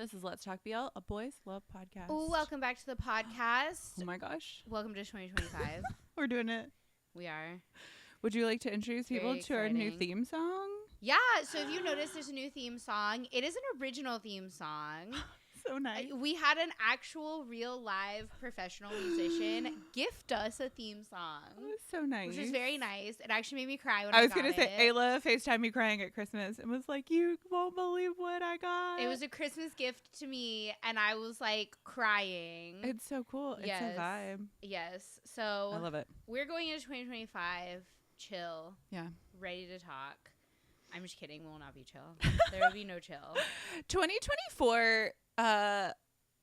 This is Let's Talk BL, a boys love podcast. Welcome back to the podcast. Oh my gosh. Welcome to 2025. We're doing it. We are. Would you like to introduce people to our new theme song? Yeah, so if you notice, there's a new theme song. It is an original theme song. So nice. We had an actual, real, live, professional musician gift us a theme song. It was so nice. Which was very nice. It actually made me cry when I was got going to say, Ayla FaceTimed me crying at Christmas and was like, you won't believe what I got. It was a Christmas gift to me, and I was, like, crying. It's so cool. It's a vibe. Yes. So I love it. We're going into 2025, chill. Yeah. Ready to talk. I'm just kidding. We will not be chill. There will be no chill. 2024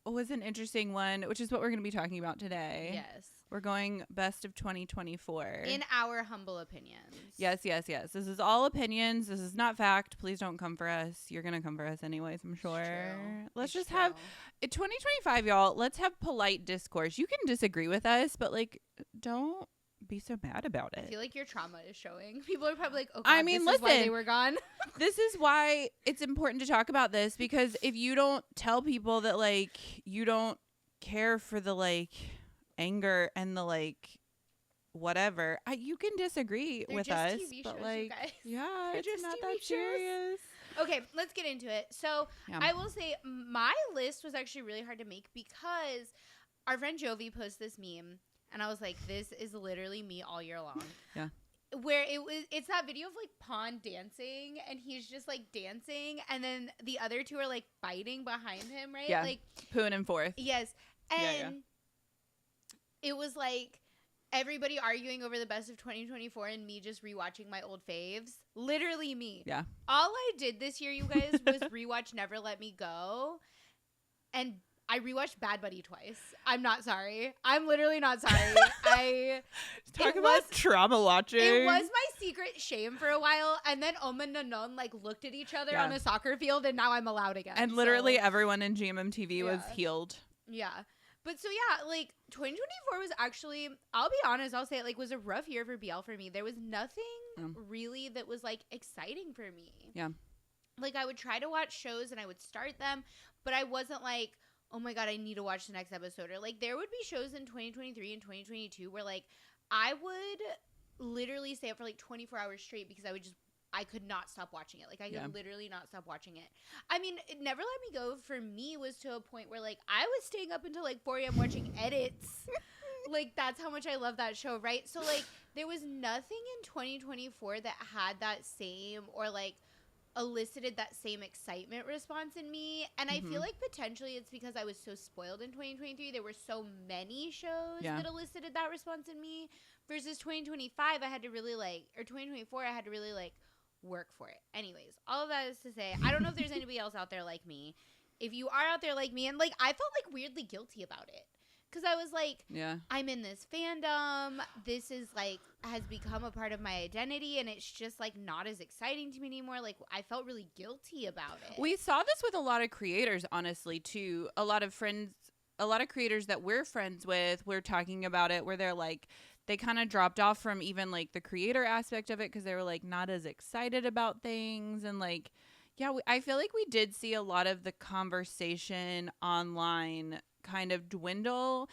was an interesting one, which is what we're going to be talking about today. Yes. We're going best of 2024. In our humble opinions. Yes. This is all opinions. This is not fact. Please don't come for us. You're going to come for us anyways, I'm sure. Let's just have 2025, y'all. Let's have polite discourse. You can disagree with us, but like, don't be so mad about it. I feel like your trauma is showing. People are probably like, oh God, I mean, this is why they were gone. This is why it's important to talk about this, because if you don't tell people that like you don't care for the like anger and the like whatever, you can disagree with us, TV but shows, like you guys. yeah, They're it's just not TV that shows. serious. Okay, let's get into it. So Yeah. I will say my list was actually really hard to make because our friend Jovi posted this meme. And I was like, this is literally me all year long. Yeah. Where it's that video of like Pond dancing and he's just like dancing and then the other two are like fighting behind him, right? Yeah. Like Pooing and forth. yes. And Yeah. it was like everybody arguing over the best of 2024 and me just rewatching my old faves. Literally me. Yeah. All I did this year, you guys, was rewatch Never Let Me Go. And I rewatched Bad Buddy twice. I'm not sorry. I'm literally not sorry. Talk about trauma watching. It was my secret shame for a while, and then Oma and Nanon like looked at each other on a soccer field, and now I'm allowed again. And literally everyone in GMMTV was healed. Yeah. But so yeah, like 2024 was actually, I'll be honest, I'll say it, like was a rough year for BL for me. There was nothing really that was like exciting for me. Yeah. Like I would try to watch shows and I would start them, but I wasn't like, oh my God, I need to watch the next episode. Or like there would be shows in 2023 and 2022 where like I would literally stay up for like 24 hours straight because I could not stop watching it. Like I could literally not stop watching it. I mean, Never Let Me Go for me was to a point where like I was staying up until like 4 a.m. watching edits. Like that's how much I love that show, right? So like there was nothing in 2024 that had that same or like elicited that same excitement response in me. And I feel like potentially it's because I was so spoiled in 2023. There were so many shows that elicited that response in me versus 2025 I had to really like, or 2024 I had to really like work for it. Anyways, all of that is to say, I don't know if there's anybody else out there like me. If you are out there like me, and like I felt like weirdly guilty about it. Because I was like, I'm in this fandom. This is like, has become a part of my identity. And it's just like not as exciting to me anymore. Like I felt really guilty about it. We saw this with a lot of creators, honestly, too. A lot of creators that we're friends with, we're talking about it where they're like, they kind of dropped off from even like the creator aspect of it because they were like not as excited about things. And like, yeah, I feel like we did see a lot of the conversation online kind of dwindle,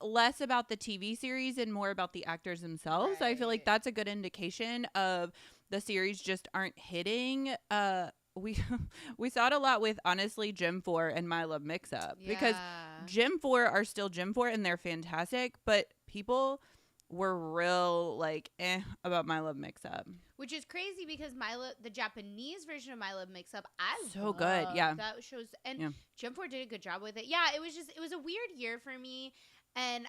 less about the TV series and more about the actors themselves. Right. I feel like that's a good indication of the series just aren't hitting. We saw it a lot with honestly Gym 4 and My Love Mix Up because Gym 4 are still Gym 4 and they're fantastic, but people were real like about My Love Mix Up, which is crazy because the Japanese version of My Love Mix Up, good. Yeah, that shows, and Gym 4 did a good job with it. Yeah, it was a weird year for me, and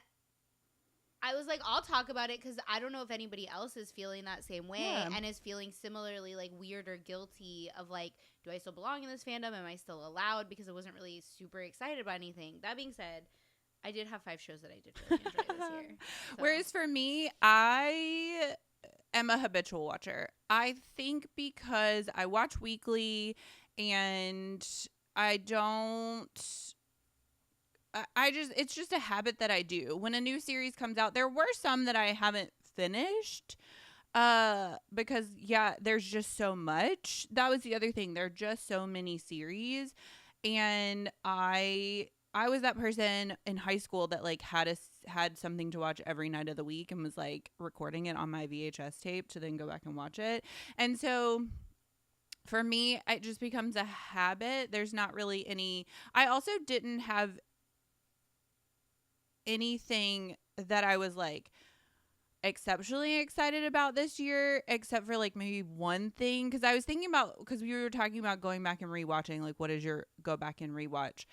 I was like, I'll talk about it because I don't know if anybody else is feeling that same way and is feeling similarly like weird or guilty of like, do I still belong in this fandom? Am I still allowed? Because I wasn't really super excited about anything. That being said, I did have 5 shows that I did really enjoy this year. So. Whereas for me, I am a habitual watcher. I think because I watch weekly and it's just a habit that I do. When a new series comes out, there were some that I haven't finished because there's just so much. That was the other thing. There are just so many series. And I was that person in high school that like had something to watch every night of the week and was like recording it on my VHS tape to then go back and watch it. And so for me, it just becomes a habit. There's not really any. I also didn't have anything that I was like exceptionally excited about this year, except for like maybe one thing. Because I was thinking about, because we were talking about going back and rewatching, like what is your go back and rewatch?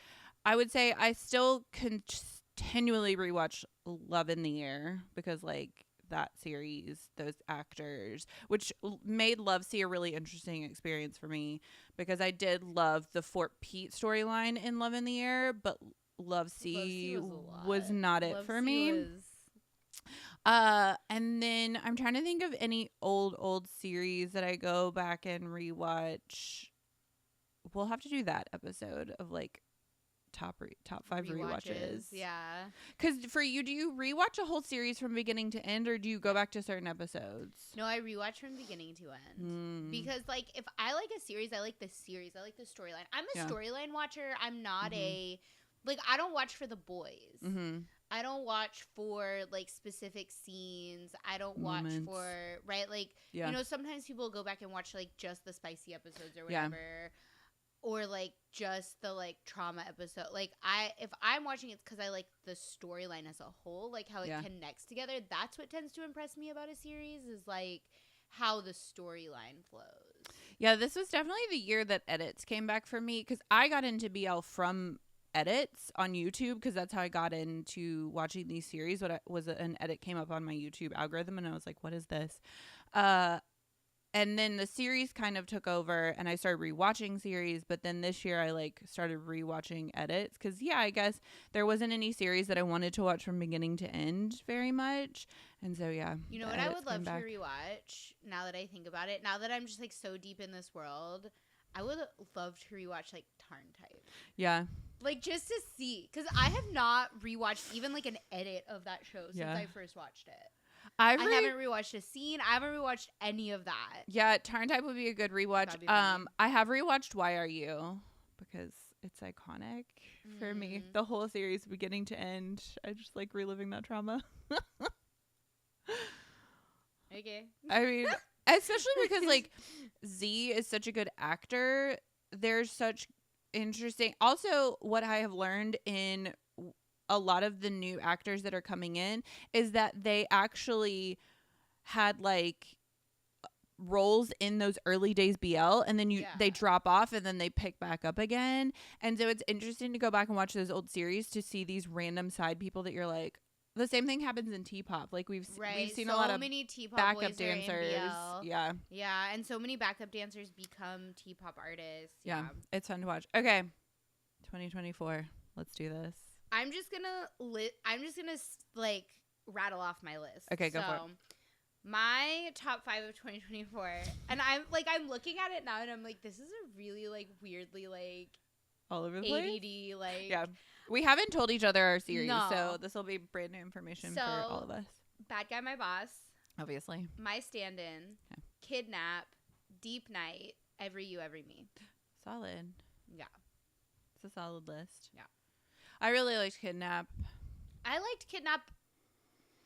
I would say I still continually rewatch Love in the Air, because like that series, those actors, which made Love C a really interesting experience for me, because I did love the Fort Pete storyline in Love in the Air, but Love C was not it for me. And then I'm trying to think of any old series that I go back and rewatch. We'll have to do that episode of like top 5 rewatches. Yeah. Because for you, do you rewatch a whole series from beginning to end, or do you go back to certain episodes? No, I rewatch from beginning to end. Because like if I like a series, I like the series. I like the storyline. I'm a storyline watcher. I'm not I don't watch for the boys. I don't watch for like specific scenes. I don't watch for like you know, sometimes people go back and watch like just the spicy episodes or whatever. Or like just the like trauma episode. Like if I'm watching, it's because I like the storyline as a whole, like how it connects together. That's what tends to impress me about a series, is like how the storyline flows. Yeah, this was definitely the year that edits came back for me, because I got into BL from edits on YouTube, because that's how I got into watching these series. An edit came up on my YouTube algorithm, and I was like, what is this? And then the series kind of took over, and I started rewatching series. But then this year I like started rewatching edits, because I guess there wasn't any series that I wanted to watch from beginning to end very much. And so you know what I would love to rewatch, now that I think about it, now that I'm just like so deep in this world, I would love to rewatch like Tarn Type. Yeah. Like just to see, because I have not rewatched even like an edit of that show since I first watched it. I haven't rewatched a scene. I haven't rewatched any of that. Yeah, Tarn Type would be a good rewatch. I have rewatched Why Are You, because it's iconic for me. The whole series, beginning to end. I just like reliving that trauma. Okay. I mean, especially because like Z is such a good actor. There's such interesting. Also, what I have learned in a lot of the new actors that are coming in is that they actually had like roles in those early days BL, and then they drop off and then they pick back up again. And so it's interesting to go back and watch those old series to see these random side people that you're like, the same thing happens in T-pop. Like we've seen so a lot of many T-pop backup dancers. Yeah. Yeah, and so many backup dancers become T-pop artists. Yeah. It's fun to watch. Okay. 2024. Let's do this. I'm just gonna like rattle off my list. Okay, go for it. My top 5 of 2024, and I'm looking at it now, and I'm like, this is a really like weirdly like all over the place. ADD like. Yeah, we haven't told each other our series, so this will be brand new information for all of us. Bad Guy, My Boss, obviously. My Stand-In, Kidnap, Deep Night, Every You, Every Me. Solid. Yeah, it's a solid list. Yeah. I really liked Kidnap. I liked Kidnap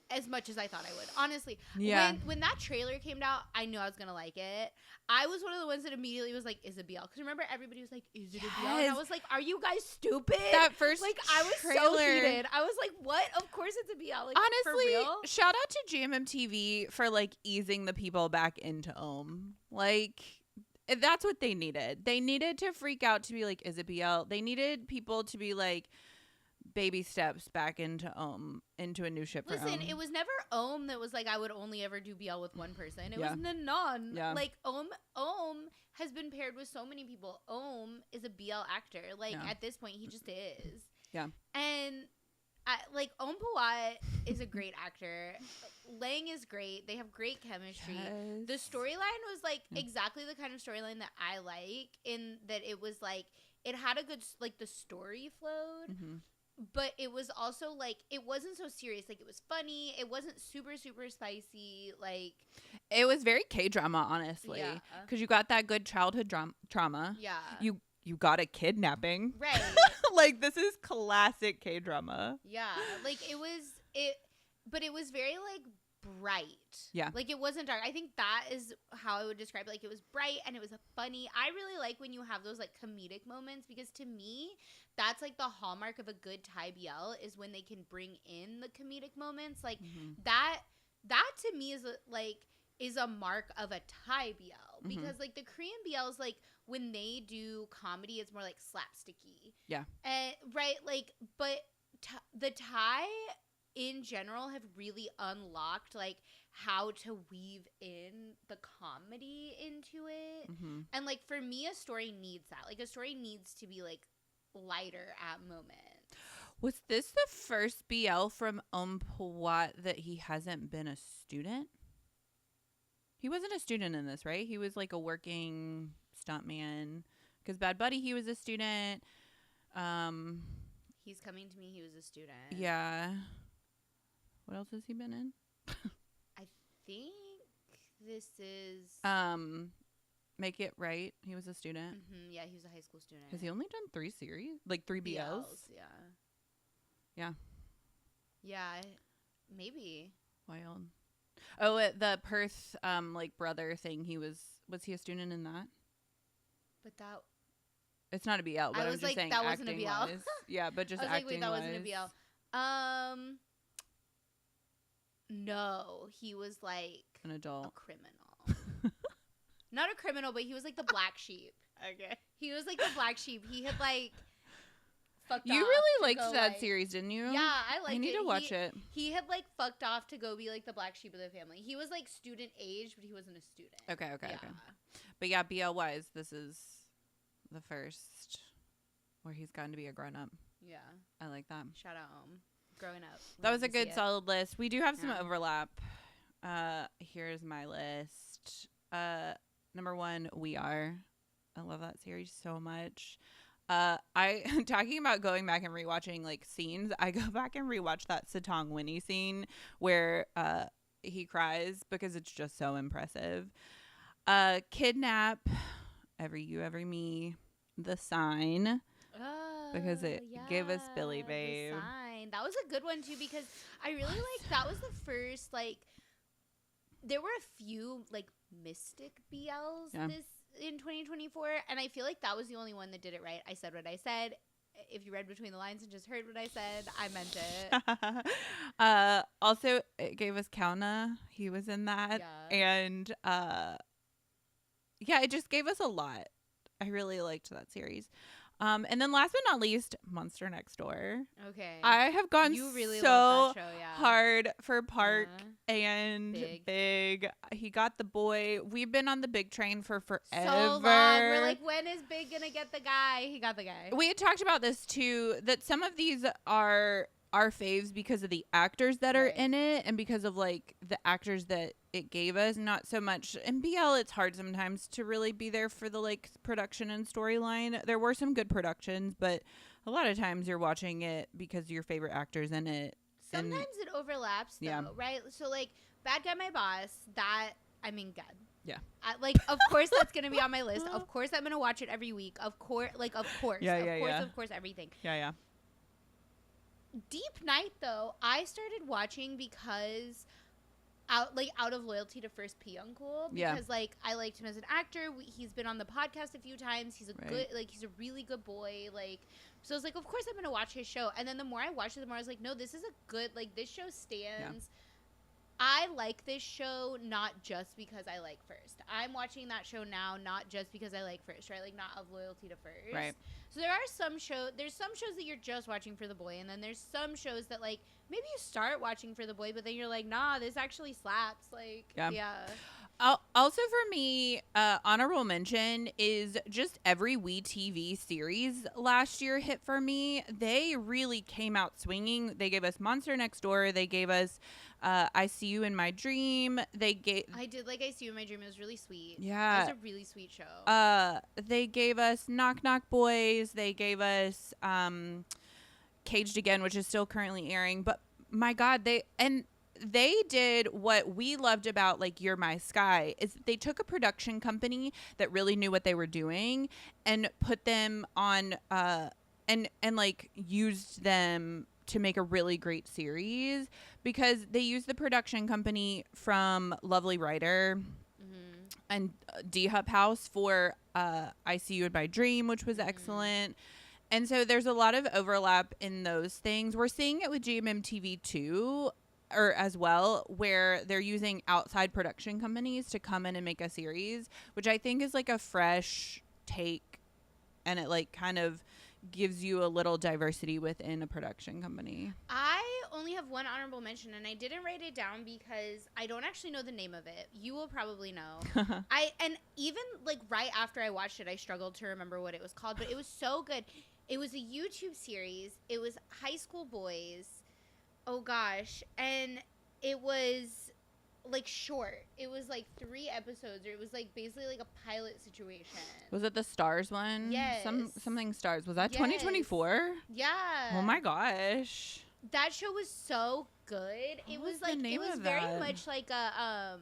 as much as I thought I would. Honestly. Yeah. When that trailer came out, I knew I was going to like it. I was one of the ones that immediately was like, is it BL? Because remember, everybody was like, is it a BL? And I was like, are you guys stupid? That first I was trailer. so heated. I was like, what? Of course it's a BL. Like, honestly, for real? Shout out to GMMTV for like easing the people back into Ohm. Like, that's what they needed. They needed to freak out to be like, is it BL? They needed people to be like, baby steps back into Ohm, into a new ship for Listen, Ohm. it was never Ohm that was like, I would only ever do BL with one person. It was Nanon. Yeah. Like, Ohm has been paired with so many people. Ohm is a BL actor. Like, at this point, he just is. Yeah. And, Ohm Pawat is a great actor. Lang is great. They have great chemistry. Yes. The storyline was, like, exactly the kind of storyline that I like, in that it was, like, it had a good, like, the story flowed. Mm-hmm. But it was also, like, it wasn't so serious. Like, it was funny. It wasn't super, super spicy. Like, it was very K-drama, honestly. Because you got that good childhood trauma. Yeah. You you got a kidnapping. Right. Like, this is classic K-drama. Yeah. Like, but it was very, like, bright. Yeah. Like, it wasn't dark. I think that is how I would describe it. Like, it was bright and it was funny. I really like when you have those, like, comedic moments, because to me, that's, like, the hallmark of a good Thai BL is when they can bring in the comedic moments. Like, that to me is a mark of a Thai BL, because like the Korean BLs, like when they do comedy, it's more like slapsticky. Yeah. Right. Like, but the Thai in general have really unlocked like how to weave in the comedy into it. And like for me, a story needs that. Like a story needs to be like lighter at moments. Was this the first BL from Pawat that he hasn't been a student? He wasn't a student in this, right? He was like a working stuntman. Because Bad Buddy, he was a student. He's Coming to Me, he was a student. Yeah. What else has he been in? I think this is... Make It Right. He was a student. Yeah, he was a high school student. Has he only done 3 series? Like 3 BLs? Yeah. Yeah, maybe. Wild. Oh, the Perth, like brother thing. Was he a student in that? But that, it's not a BL. But I was I'm just like, saying, that wasn't a BL. Wise. Yeah, but just I was acting like, wait, that wise. wasn't a BL. No, he was like an adult, a criminal. Not a criminal, but he was like the black sheep. Okay. He was like the black sheep. He had like. You really liked that series, didn't you? Yeah, I liked it. I need to watch it. He had like fucked off to go be like the black sheep of the family. He was like student age, but he wasn't a student. Okay. But yeah, BL wise, this is the first where he's gotten to be a grown up. Yeah. I like that. Shout out growing up. That was a good solid list. We do have some overlap. Here's my list. Number 1, We Are. I love that series so much. I talking about going back and rewatching like scenes. I go back and rewatch that Satong Winnie scene where he cries because it's just so impressive. Kidnap, Every You Every Me, The Sign, because it gave us Billy Babe. The Sign. That was a good one too, because I really like that was the first like there were a few like mystic BLs in 2024, and I feel like that was the only one that did it right. I said what I said. If you read between the lines and just heard what I said, I meant it. Also, it gave us Kauna. He was in that. Yeah. And it just gave us a lot. I really liked that series. And then last but not least, Monster Next Door. Okay. I have gone you really so love that show, yeah. hard for Park and Big. He got the boy. We've been on the Big train for forever. So long. We're like, when is Big gonna get the guy? He got the guy. We had talked about this too, that some of these are our faves because of the actors that are in it and because of like the actors that it gave us. Not so much in BL. It's hard sometimes to really be there for the like production and storyline. There were some good productions, but a lot of times you're watching it because your favorite actors in it. Sometimes it overlaps though, right? So like Bad Guy My Boss, that I mean God. Yeah. Of course that's going to be on my list. Of course I'm going to watch it every week. Of course. Of course everything. Yeah. Deep Night though, I started watching because out of loyalty to First P Uncle, because like I liked him as an actor. He's been on the podcast a few times. He's he's a really good boy. Like, so I was like, of course I'm gonna watch his show. And then the more I watched it, the more I was like, no, this is a good, like, this show stands. I like this show not just because I like First. I'm watching that show now not just because I like First, right? Like, not of loyalty to First. Right. So there are some shows that you're just watching for the boy, and then there's some shows that, like, maybe you start watching for the boy, but then you're like, nah, this actually slaps. Like, yeah. Also for me, honorable mention is just every WeTV series last year hit for me. They really came out swinging. They gave us Monster Next Door. They gave us I See You in My Dream. I did like I See You in My Dream. It was really sweet. Yeah. It was a really sweet show. They gave us Knock Knock Boys. They gave us Caged Again, which is still currently airing. But my God, they did what we loved about like You're My Sky is they took a production company that really knew what they were doing and put them on and like used them to make a really great series because they used the production company from Lovely Writer and D Hub House for I See You in My Dream, which was excellent. And so there's a lot of overlap in those things. We're seeing it with GMMTV too, or as well, where they're using outside production companies to come in and make a series, which I think is like a fresh take, and it like kind of gives you a little diversity within a production company. I only have one honorable mention, and I didn't write it down because I don't actually know the name of it. You will probably know. And even like right after I watched it, I struggled to remember what it was called, but it was so good. It was a YouTube series. It was high school boys. Oh gosh. And it was like short. It was like 3 episodes, or it was like basically like a pilot situation. Was it the Stars one? Yes. Something Stars. Was that Yes. 2024? Yeah. Oh my gosh. That show was so good. It was like it was very much like a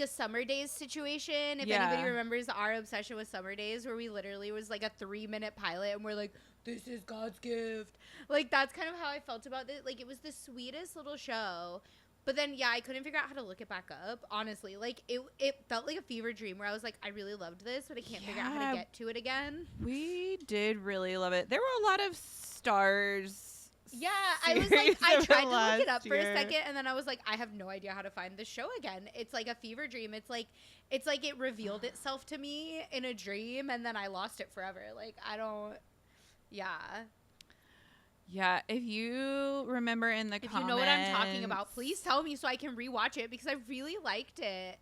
Summer Days situation. If anybody remembers our obsession with Summer Days, where we literally was like a 3-minute pilot and we're like, this is God's gift. Like, that's kind of how I felt about it. Like, it was the sweetest little show. But then, yeah, I couldn't figure out how to look it back up, honestly. Like, it felt like a fever dream where I was like, I really loved this, but I can't figure out how to get to it again. We did really love it. There were a lot of Stars. Yeah, I was like, I tried to look it up for a second, and then I was like, I have no idea how to find this show again. It's like a fever dream. It's like it revealed itself to me in a dream, and then I lost it forever. Like, I don't, yeah. Yeah, if you remember in the comments. If you know what I'm talking about, please tell me so I can rewatch it because I really liked it.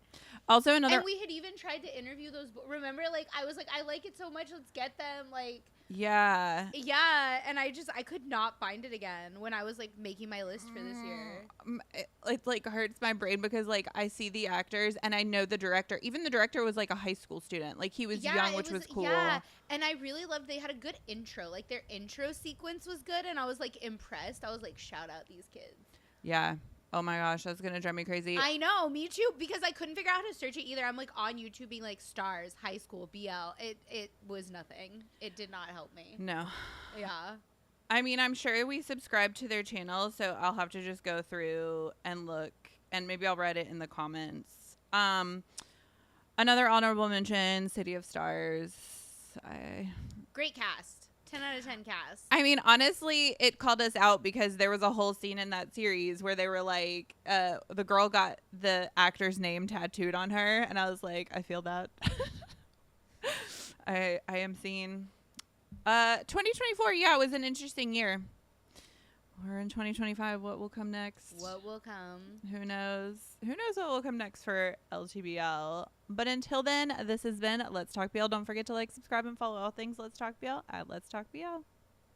Also, another. And we had even tried to interview those. Remember, like, I was like, I like it so much. Let's get them. Like. Yeah. Yeah, and I could not find it again when I was like making my list for this year. It like hurts my brain because like I see the actors and I know the director. Even the director was like a high school student. Like he was young, which was cool. Yeah, and I really loved they had a good intro. Like their intro sequence was good, and I was like impressed. I was like, shout out these kids. Yeah. Oh my gosh, that's gonna drive me crazy. I know, me too, because I couldn't figure out how to search it either. I'm like on YouTube being like Stars, high school, BL. It was nothing. It did not help me. No. Yeah. I mean, I'm sure we subscribe to their channel, so I'll have to just go through and look, and maybe I'll write it in the comments. Another honorable mention, City of Stars. Great cast. 10 out of 10 cast. I mean, honestly, it called us out because there was a whole scene in that series where they were like, the girl got the actor's name tattooed on her, and I was like, I feel that. I am seen. 2024, yeah, it was an interesting year. We're in 2025. What will come next? What will come? Who knows? Who knows what will come next for LTBL? But until then, this has been Let's Talk BL. Don't forget to like, subscribe, and follow all things Let's Talk BL at Let's Talk BL.